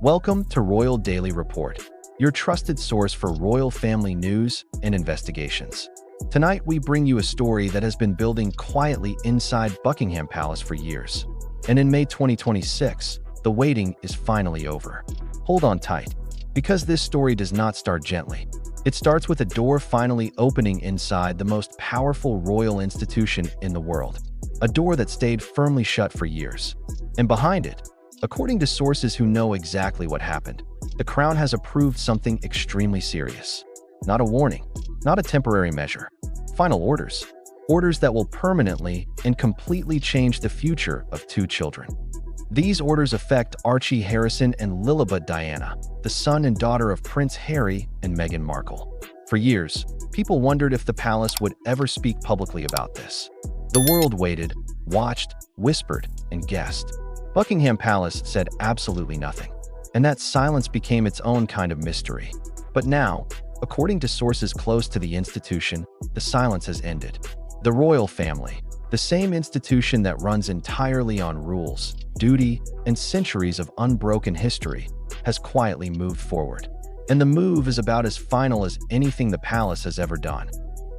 Welcome to Royal Daily Report, your trusted source for royal family news and investigations. Tonight, we bring you a story that has been building quietly inside Buckingham Palace for years. And in May 2026, the waiting is finally over. Hold on tight, because this story does not start gently. It starts with a door finally opening inside the most powerful royal institution in the world, a door that stayed firmly shut for years. And behind it, according to sources who know exactly what happened, the Crown has approved something extremely serious. Not a warning, not a temporary measure. Final orders. Orders that will permanently and completely change the future of two children. These orders affect Archie Harrison and Lilibet Diana, the son and daughter of Prince Harry and Meghan Markle. For years, people wondered if the palace would ever speak publicly about this. The world waited, watched, whispered, and guessed. Buckingham Palace said absolutely nothing, and that silence became its own kind of mystery. But now, according to sources close to the institution, the silence has ended. The royal family, the same institution that runs entirely on rules, duty, and centuries of unbroken history, has quietly moved forward. And the move is about as final as anything the palace has ever done.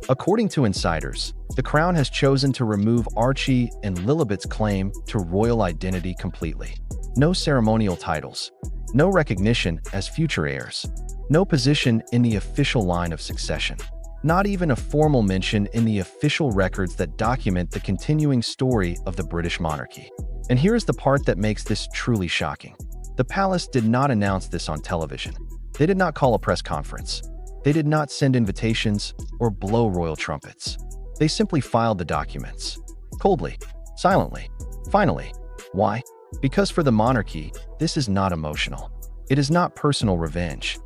According to insiders, the Crown has chosen to remove Archie and Lilibet's claim to royal identity completely. No ceremonial titles, no recognition as future heirs, no position in the official line of succession, not even a formal mention in the official records that document the continuing story of the British monarchy. And here's the part that makes this truly shocking. The palace did not announce this on television. They did not call a press conference. They did not send invitations or blow royal trumpets. They simply filed the documents. Coldly, silently, finally. Why? Because for the monarchy, this is not emotional. It is not personal revenge.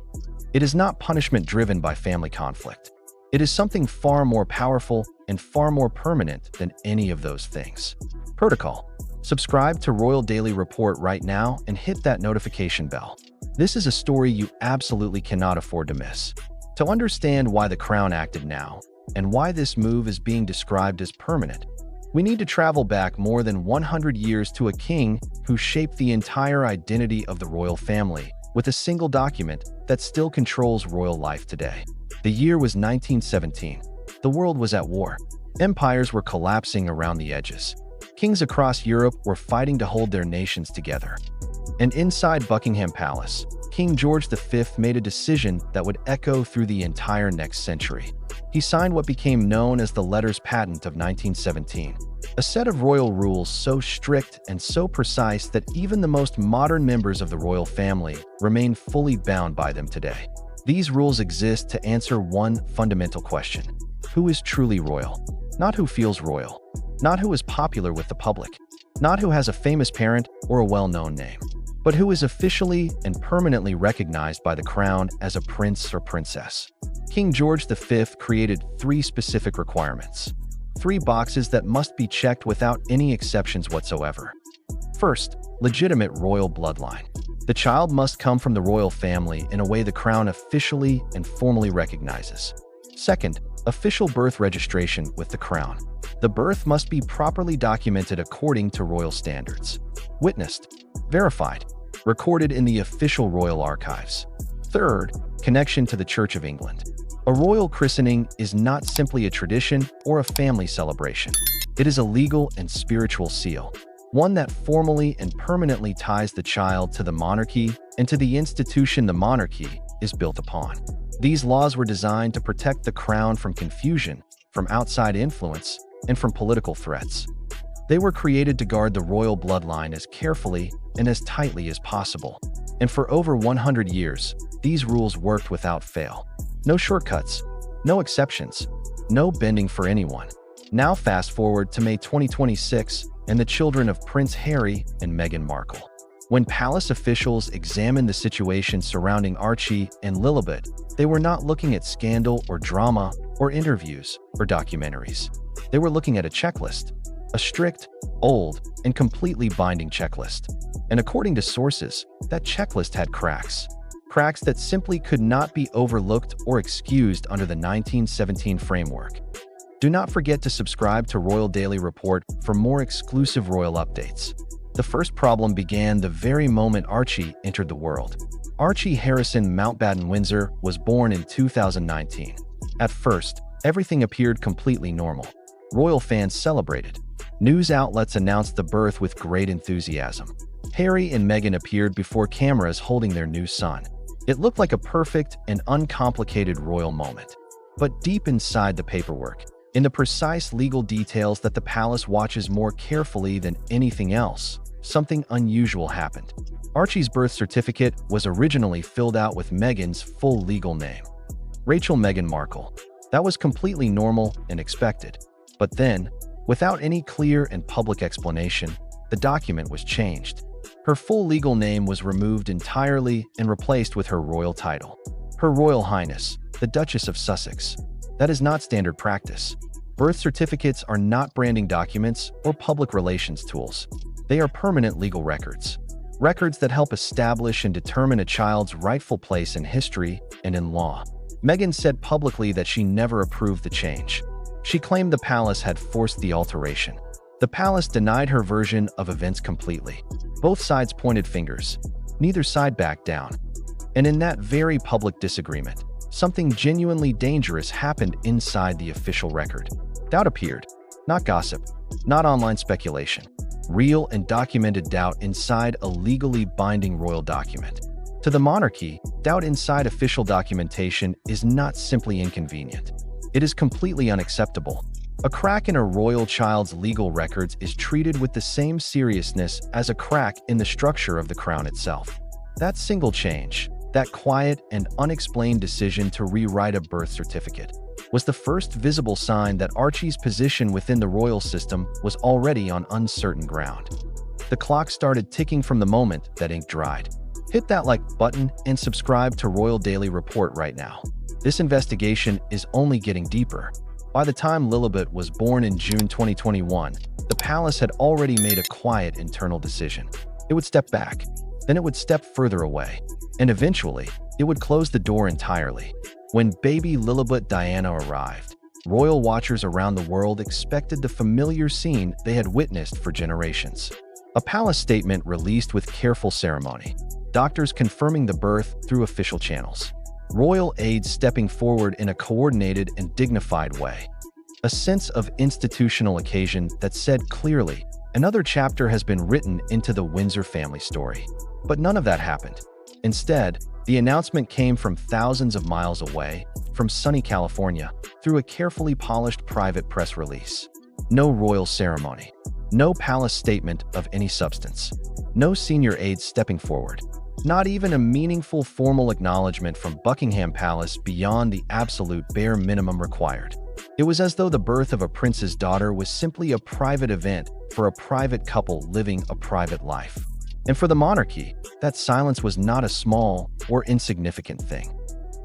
It is not punishment driven by family conflict. It is something far more powerful and far more permanent than any of those things. Protocol. Subscribe to Royal Daily Report right now and hit that notification bell. This is a story you absolutely cannot afford to miss. To understand why the Crown acted now, and why this move is being described as permanent, we need to travel back more than 100 years to a king who shaped the entire identity of the royal family with a single document that still controls royal life today. The year was 1917. The world was at war. Empires were collapsing around the edges. Kings across Europe were fighting to hold their nations together. And inside Buckingham Palace, King George V made a decision that would echo through the entire next century. He signed what became known as the Letters Patent of 1917, a set of royal rules so strict and so precise that even the most modern members of the royal family remain fully bound by them today. These rules exist to answer one fundamental question: who is truly royal? Not who feels royal, not who is popular with the public, not who has a famous parent or a well-known name, but who is officially and permanently recognized by the Crown as a prince or princess. King George V created three specific requirements, three boxes that must be checked without any exceptions whatsoever. First, legitimate royal bloodline. The child must come from the royal family in a way the Crown officially and formally recognizes. Second, official birth registration with the Crown. The birth must be properly documented according to royal standards. Witnessed, verified, recorded in the official royal archives. Third, connection to the Church of England. A royal christening is not simply a tradition or a family celebration. It is a legal and spiritual seal, one that formally and permanently ties the child to the monarchy and to the institution the monarchy is built upon. These laws were designed to protect the Crown from confusion, from outside influence, and from political threats. They were created to guard the royal bloodline as carefully and as tightly as possible. And for over 100 years, these rules worked without fail. No shortcuts, no exceptions, no bending for anyone. Now fast forward to May 2026 and the children of Prince Harry and Meghan Markle. When palace officials examined the situation surrounding Archie and Lilibet, they were not looking at scandal or drama or interviews or documentaries. They were looking at a checklist, a strict, old, and completely binding checklist. And according to sources, that checklist had cracks. Cracks that simply could not be overlooked or excused under the 1917 framework. Do not forget to subscribe to Royal Daily Report for more exclusive royal updates. The first problem began the very moment Archie entered the world. Archie Harrison Mountbatten Windsor was born in 2019. At first, everything appeared completely normal. Royal fans celebrated. News outlets announced the birth with great enthusiasm. Harry and Meghan appeared before cameras holding their new son. It looked like a perfect and uncomplicated royal moment. But deep inside the paperwork, in the precise legal details that the palace watches more carefully than anything else, something unusual happened. Archie's birth certificate was originally filled out with Meghan's full legal name, Rachel Meghan Markle. That was completely normal and expected. But then, without any clear and public explanation, the document was changed. Her full legal name was removed entirely and replaced with her royal title, Her Royal Highness, the Duchess of Sussex. That is not standard practice. Birth certificates are not branding documents or public relations tools. They are permanent legal records. Records that help establish and determine a child's rightful place in history and in law. Meghan said publicly that she never approved the change. She claimed the palace had forced the alteration. The palace denied her version of events completely. Both sides pointed fingers. Neither side backed down. And in that very public disagreement, something genuinely dangerous happened inside the official record. Doubt appeared. Not gossip, not online speculation. Real and documented doubt inside a legally binding royal document. To the monarchy, doubt inside official documentation is not simply inconvenient. It is completely unacceptable. A crack in a royal child's legal records is treated with the same seriousness as a crack in the structure of the crown itself. That single change, that quiet and unexplained decision to rewrite a birth certificate, was the first visible sign that Archie's position within the royal system was already on uncertain ground. The clock started ticking from the moment that ink dried. Hit that like button and subscribe to Royal Daily Report right now. This investigation is only getting deeper. By the time Lilibet was born in June 2021, the palace had already made a quiet internal decision. It would step back, then it would step further away, and eventually, it would close the door entirely. When baby Lilibet Diana arrived, royal watchers around the world expected the familiar scene they had witnessed for generations. A palace statement released with careful ceremony, doctors confirming the birth through official channels, royal aides stepping forward in a coordinated and dignified way. A sense of institutional occasion that said clearly, another chapter has been written into the Windsor family story. But none of that happened. Instead, the announcement came from thousands of miles away, from sunny California, through a carefully polished private press release. No royal ceremony. No palace statement of any substance. No senior aides stepping forward. Not even a meaningful formal acknowledgement from Buckingham Palace beyond the absolute bare minimum required. It was as though the birth of a prince's daughter was simply a private event for a private couple living a private life. And for the monarchy, that silence was not a small or insignificant thing.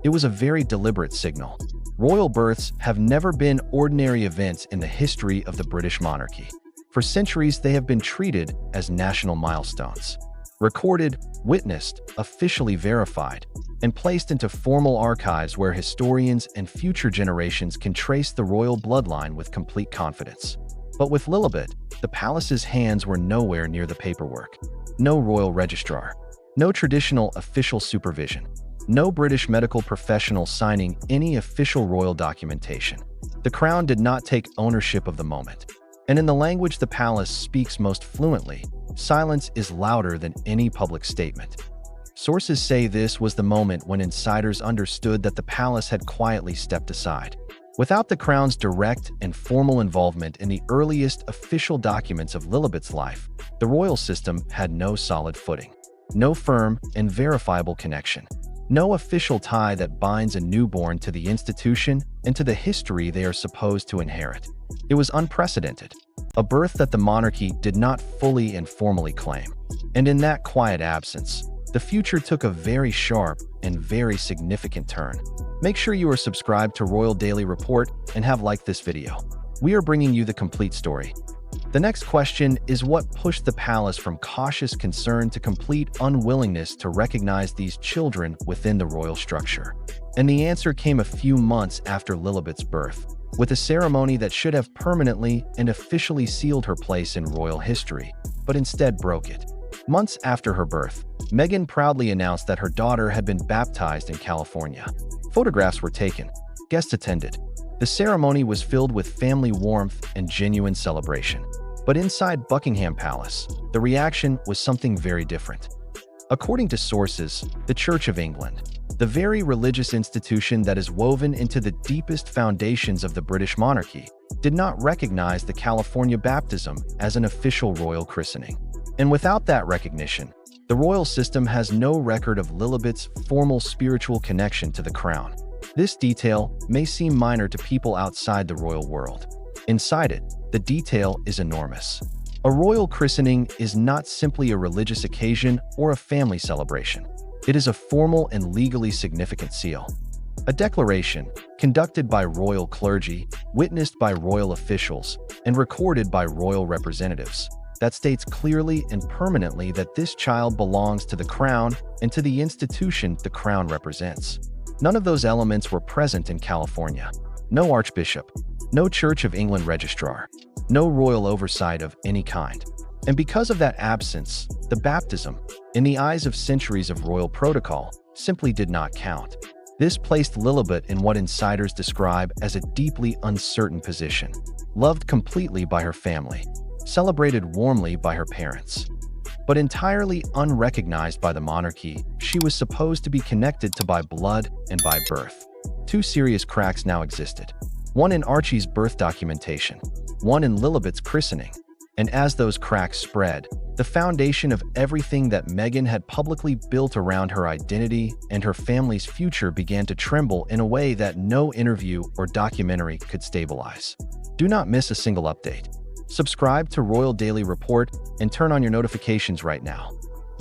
It was a very deliberate signal. Royal births have never been ordinary events in the history of the British monarchy. For centuries, they have been treated as national milestones. Recorded, witnessed, officially verified, and placed into formal archives where historians and future generations can trace the royal bloodline with complete confidence. But with Lilibet, the palace's hands were nowhere near the paperwork. No royal registrar, no traditional official supervision, no British medical professional signing any official royal documentation. The crown did not take ownership of the moment. And in the language the palace speaks most fluently, silence is louder than any public statement. Sources say this was the moment when insiders understood that the palace had quietly stepped aside. Without the crown's direct and formal involvement in the earliest official documents of Lilibet's life, the royal system had no solid footing, no firm and verifiable connection, no official tie that binds a newborn to the institution and to the history they are supposed to inherit. It was unprecedented, a birth that the monarchy did not fully and formally claim. And in that quiet absence, the future took a very sharp and very significant turn. Make sure you are subscribed to Royal Daily Report and have liked this video. We are bringing you the complete story. The next question is what pushed the palace from cautious concern to complete unwillingness to recognize these children within the royal structure. And the answer came a few months after Lilibet's birth, with a ceremony that should have permanently and officially sealed her place in royal history. but instead broke it. Months after her birth, Meghan proudly announced that her daughter had been baptized in California. Photographs were taken. Guests attended. The ceremony was filled with family warmth and genuine celebration. But inside Buckingham Palace, the reaction was something very different. According to sources, the Church of England, the very religious institution that is woven into the deepest foundations of the British monarchy, did not recognize the California baptism as an official royal christening. And without that recognition, the royal system has no record of Lilibet's formal spiritual connection to the crown. This detail may seem minor to people outside the royal world. Inside it, the detail is enormous. A royal christening is not simply a religious occasion or a family celebration. It is a formal and legally significant seal. A declaration, conducted by royal clergy, witnessed by royal officials, and recorded by royal representatives, that states clearly and permanently that this child belongs to the crown and to the institution the crown represents. None of those elements were present in California. No archbishop, no Church of England registrar, no royal oversight of any kind. And because of that absence, the baptism, in the eyes of centuries of royal protocol, simply did not count. This placed Lilibet in what insiders describe as a deeply uncertain position. Loved completely by her family, celebrated warmly by her parents, but entirely unrecognized by the monarchy she was supposed to be connected to by blood and by birth. Two serious cracks now existed. One in Archie's birth documentation, one in Lilibet's christening. And as those cracks spread, the foundation of everything that Meghan had publicly built around her identity and her family's future began to tremble in a way that no interview or documentary could stabilize. Do not miss a single update. Subscribe to Royal Daily Report and turn on your notifications right now.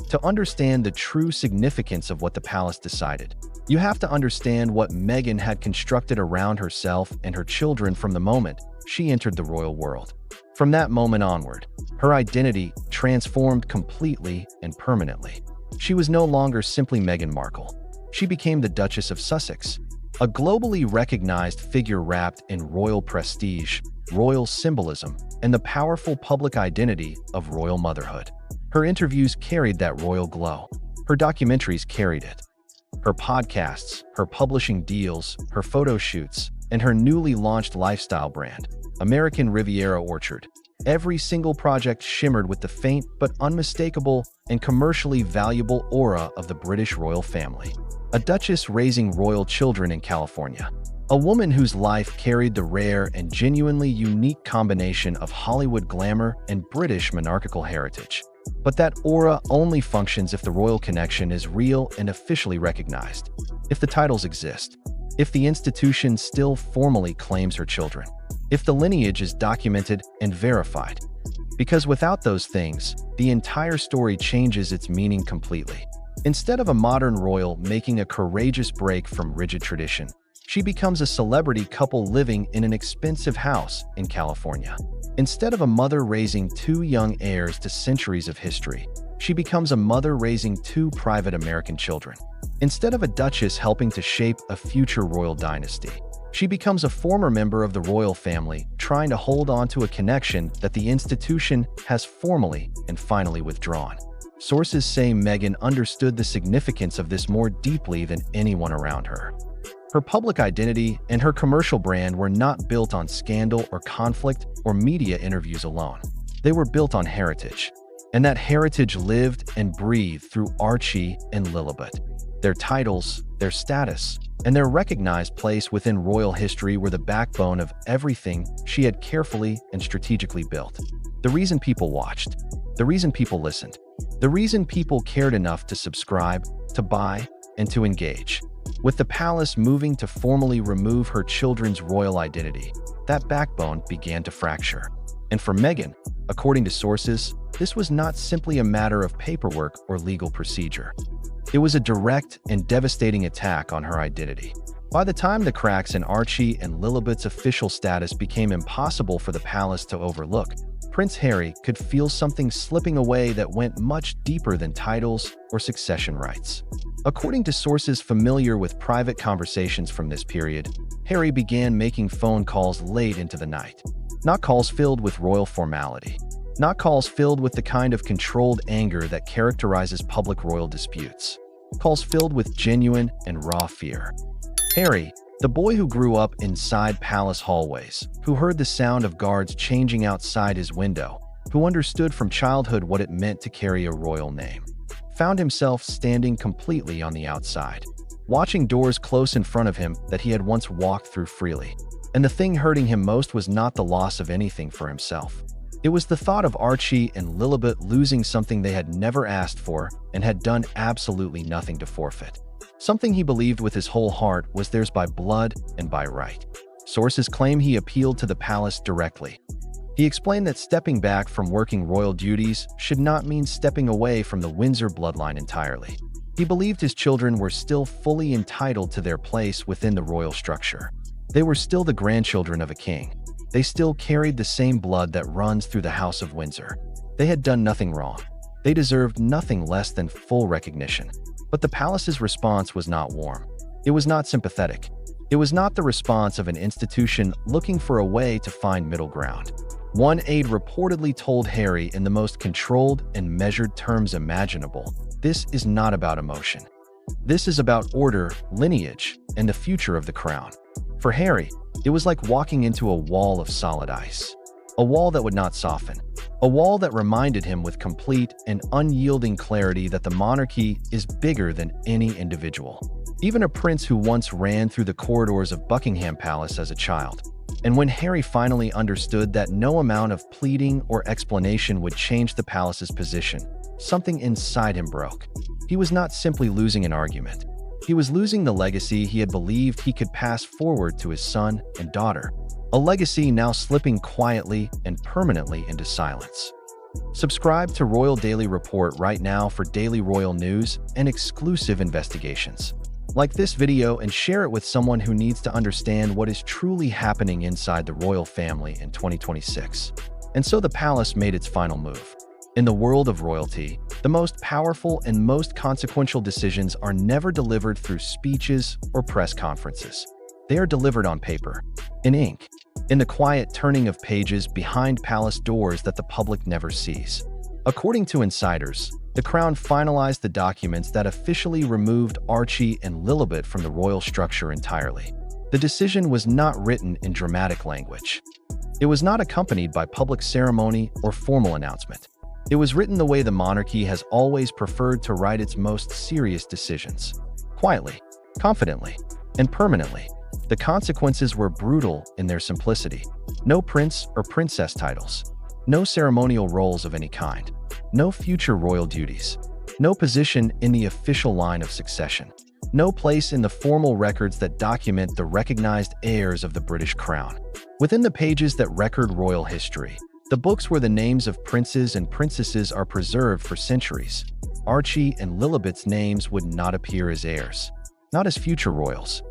To understand the true significance of what the palace decided, you have to understand what Meghan had constructed around herself and her children from the moment she entered the royal world. From that moment onward, her identity transformed completely and permanently. She was no longer simply Meghan Markle. She became the Duchess of Sussex, a globally recognized figure wrapped in royal prestige, royal symbolism, and the powerful public identity of royal motherhood. Her interviews carried that royal glow. Her documentaries carried it. Her podcasts, her publishing deals, her photo shoots, and her newly launched lifestyle brand, American Riviera Orchard. Every single project shimmered with the faint but unmistakable and commercially valuable aura of the British royal family. A duchess raising royal children in California. A woman whose life carried the rare and genuinely unique combination of Hollywood glamour and British monarchical heritage. But that aura only functions if the royal connection is real and officially recognized. If the titles exist. If the institution still formally claims her children. If the lineage is documented and verified. Because without those things, the entire story changes its meaning completely. Instead of a modern royal making a courageous break from rigid tradition, she becomes a celebrity couple living in an expensive house in California. Instead of a mother raising two young heirs to centuries of history, she becomes a mother raising two private American children. Instead of a duchess helping to shape a future royal dynasty, she becomes a former member of the royal family trying to hold on to a connection that the institution has formally and finally withdrawn. Sources say Meghan understood the significance of this more deeply than anyone around her. Her public identity and her commercial brand were not built on scandal or conflict or media interviews alone. They were built on heritage. And that heritage lived and breathed through Archie and Lilibet. Their titles, their status, and their recognized place within royal history were the backbone of everything she had carefully and strategically built. The reason people watched, the reason people listened, the reason people cared enough to subscribe, to buy, and to engage. With the palace moving to formally remove her children's royal identity, that backbone began to fracture. And for Meghan, according to sources, this was not simply a matter of paperwork or legal procedure. It was a direct and devastating attack on her identity. By the time the cracks in Archie and Lilibet's official status became impossible for the palace to overlook, Prince Harry could feel something slipping away that went much deeper than titles or succession rights. According to sources familiar with private conversations from this period, Harry began making phone calls late into the night. Not calls filled with royal formality, Not calls filled with the kind of controlled anger that characterizes public royal disputes. Calls filled with genuine and raw fear. Harry, the boy who grew up inside palace hallways, who heard the sound of guards changing outside his window, who understood from childhood what it meant to carry a royal name, found himself standing completely on the outside, watching doors close in front of him that he had once walked through freely. And the thing hurting him most was not the loss of anything for himself. It was the thought of Archie and Lilibet losing something they had never asked for and had done absolutely nothing to forfeit. Something he believed with his whole heart was theirs by blood and by right. Sources claim he appealed to the palace directly. He explained that stepping back from working royal duties should not mean stepping away from the Windsor bloodline entirely. He believed his children were still fully entitled to their place within the royal structure. They were still the grandchildren of a king. They still carried the same blood that runs through the House of Windsor. They had done nothing wrong. They deserved nothing less than full recognition. But the palace's response was not warm. It was not sympathetic. It was not the response of an institution looking for a way to find middle ground. One aide reportedly told Harry in the most controlled and measured terms imaginable, "This is not about emotion. This is about order, lineage, and the future of the crown." For Harry, it was like walking into a wall of solid ice. A wall that would not soften. A wall that reminded him with complete and unyielding clarity that the monarchy is bigger than any individual. Even a prince who once ran through the corridors of Buckingham Palace as a child. And when Harry finally understood that no amount of pleading or explanation would change the palace's position, something inside him broke. He was not simply losing an argument. He was losing the legacy he had believed he could pass forward to his son and daughter. A legacy now slipping quietly and permanently into silence. Subscribe to Royal Daily Report right now for daily royal news and exclusive investigations. Like this video and share it with someone who needs to understand what is truly happening inside the royal family in 2026. And so the palace made its final move. In the world of royalty, the most powerful and most consequential decisions are never delivered through speeches or press conferences. They are delivered on paper, in ink, in the quiet turning of pages behind palace doors that the public never sees. According to insiders, the Crown finalized the documents that officially removed Archie and Lilibet from the royal structure entirely. The decision was not written in dramatic language. It was not accompanied by public ceremony or formal announcement. It was written the way the monarchy has always preferred to write its most serious decisions. Quietly, confidently, and permanently. The consequences were brutal in their simplicity. No prince or princess titles. No ceremonial roles of any kind. No future royal duties. No position in the official line of succession. No place in the formal records that document the recognized heirs of the British crown. Within the pages that record royal history, the books where the names of princes and princesses are preserved for centuries, Archie and Lilibet's names would not appear as heirs. Not as future royals.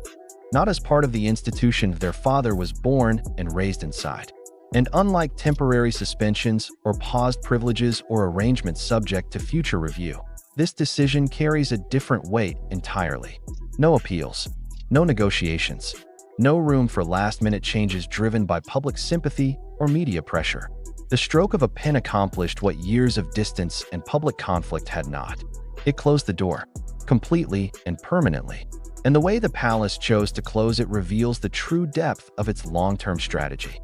Not as part of the institution their father was born and raised inside. And unlike temporary suspensions or paused privileges or arrangements subject to future review, this decision carries a different weight entirely. No appeals, no negotiations, no room for last-minute changes driven by public sympathy or media pressure. The stroke of a pen accomplished what years of distance and public conflict had not. It closed the door, completely and permanently. And the way the palace chose to close it reveals the true depth of its long-term strategy.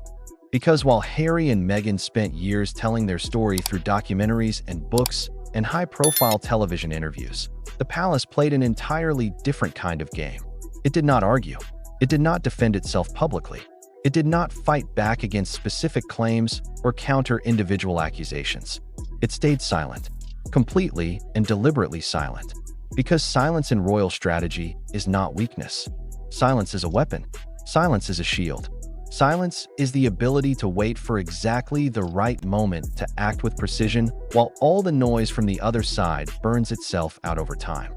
Because while Harry and Meghan spent years telling their story through documentaries and books and high-profile television interviews, the palace played an entirely different kind of game. It did not argue. It did not defend itself publicly. It did not fight back against specific claims or counter individual accusations. It stayed silent, completely and deliberately silent. Because silence in royal strategy is not weakness. Silence is a weapon. Silence is a shield. Silence is the ability to wait for exactly the right moment to act with precision while all the noise from the other side burns itself out over time.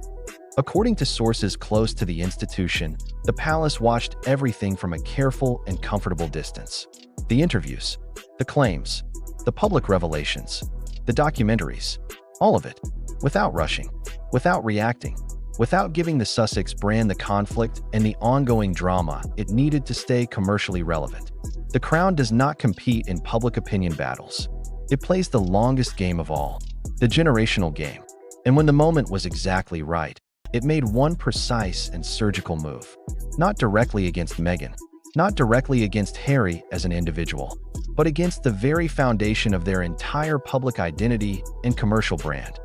According to sources close to the institution, the palace watched everything from a careful and comfortable distance. The interviews, the claims, the public revelations, the documentaries, all of it, without rushing, without reacting, without giving the Sussex brand the conflict and the ongoing drama it needed to stay commercially relevant. The Crown does not compete in public opinion battles. It plays the longest game of all, the generational game. And when the moment was exactly right, it made one precise and surgical move. Not directly against Meghan, not directly against Harry as an individual, but against the very foundation of their entire public identity and commercial brand.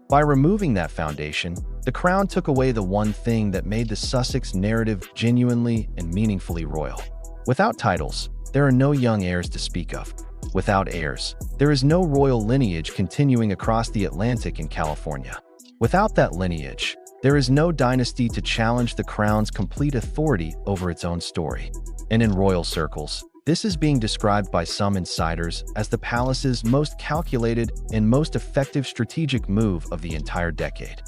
By removing that foundation, the Crown took away the one thing that made the Sussex narrative genuinely and meaningfully royal. Without titles, there are no young heirs to speak of. Without heirs, there is no royal lineage continuing across the Atlantic in California. Without that lineage, there is no dynasty to challenge the Crown's complete authority over its own story. And in royal circles, this is being described by some insiders as the palace's most calculated and most effective strategic move of the entire decade.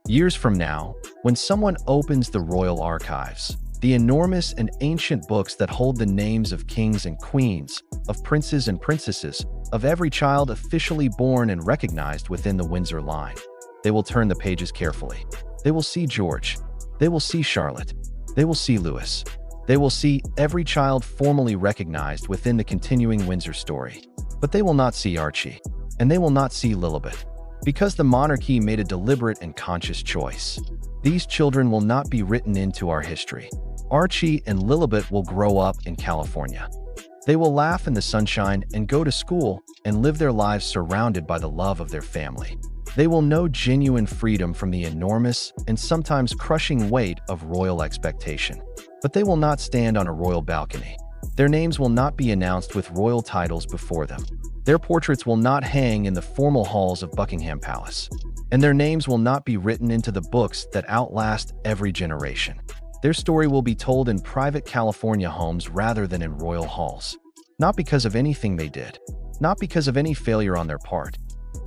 Years from now, when someone opens the royal archives, the enormous and ancient books that hold the names of kings and queens, of princes and princesses, of every child officially born and recognized within the Windsor line, they will turn the pages carefully. They will see George. They will see Charlotte. They will see Louis. They will see every child formally recognized within the continuing Windsor story. But they will not see Archie, and they will not see Lilibet, because the monarchy made a deliberate and conscious choice. These children will not be written into our history. Archie and Lilibet will grow up in California. They will laugh in the sunshine and go to school and live their lives surrounded by the love of their family. They will know genuine freedom from the enormous and sometimes crushing weight of royal expectation. But they will not stand on a royal balcony. Their names will not be announced with royal titles before them. Their portraits will not hang in the formal halls of Buckingham Palace. And their names will not be written into the books that outlast every generation. Their story will be told in private California homes rather than in royal halls. Not because of anything they did, not because of any failure on their part,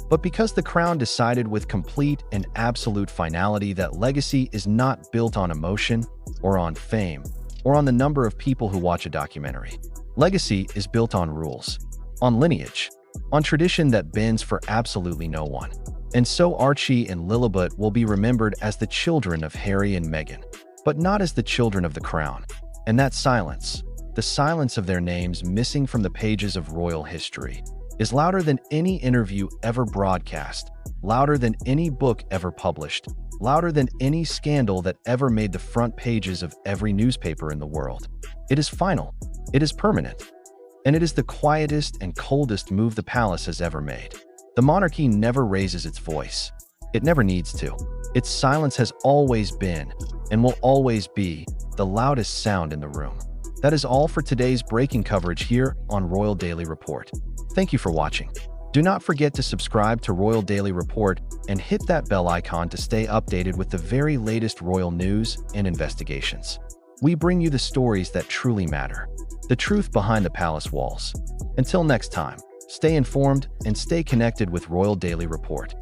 but because the Crown decided with complete and absolute finality that legacy is not built on emotion, or on fame, or on the number of people who watch a documentary. Legacy is built on rules, on lineage, on tradition that bends for absolutely no one. And so Archie and Lilibet will be remembered as the children of Harry and Meghan, but not as the children of the Crown. And that silence, the silence of their names missing from the pages of royal history, is louder than any interview ever broadcast, louder than any book ever published, louder than any scandal that ever made the front pages of every newspaper in the world. It is final, it is permanent, and it is the quietest and coldest move the palace has ever made. The monarchy never raises its voice. It never needs to. Its silence has always been, and will always be, the loudest sound in the room. That is all for today's breaking coverage here on Royal Daily Report. Thank you for watching. Do not forget to subscribe to Royal Daily Report and hit that bell icon to stay updated with the very latest royal news and investigations. We bring you the stories that truly matter, the truth behind the palace walls. Until next time, stay informed and stay connected with Royal Daily Report.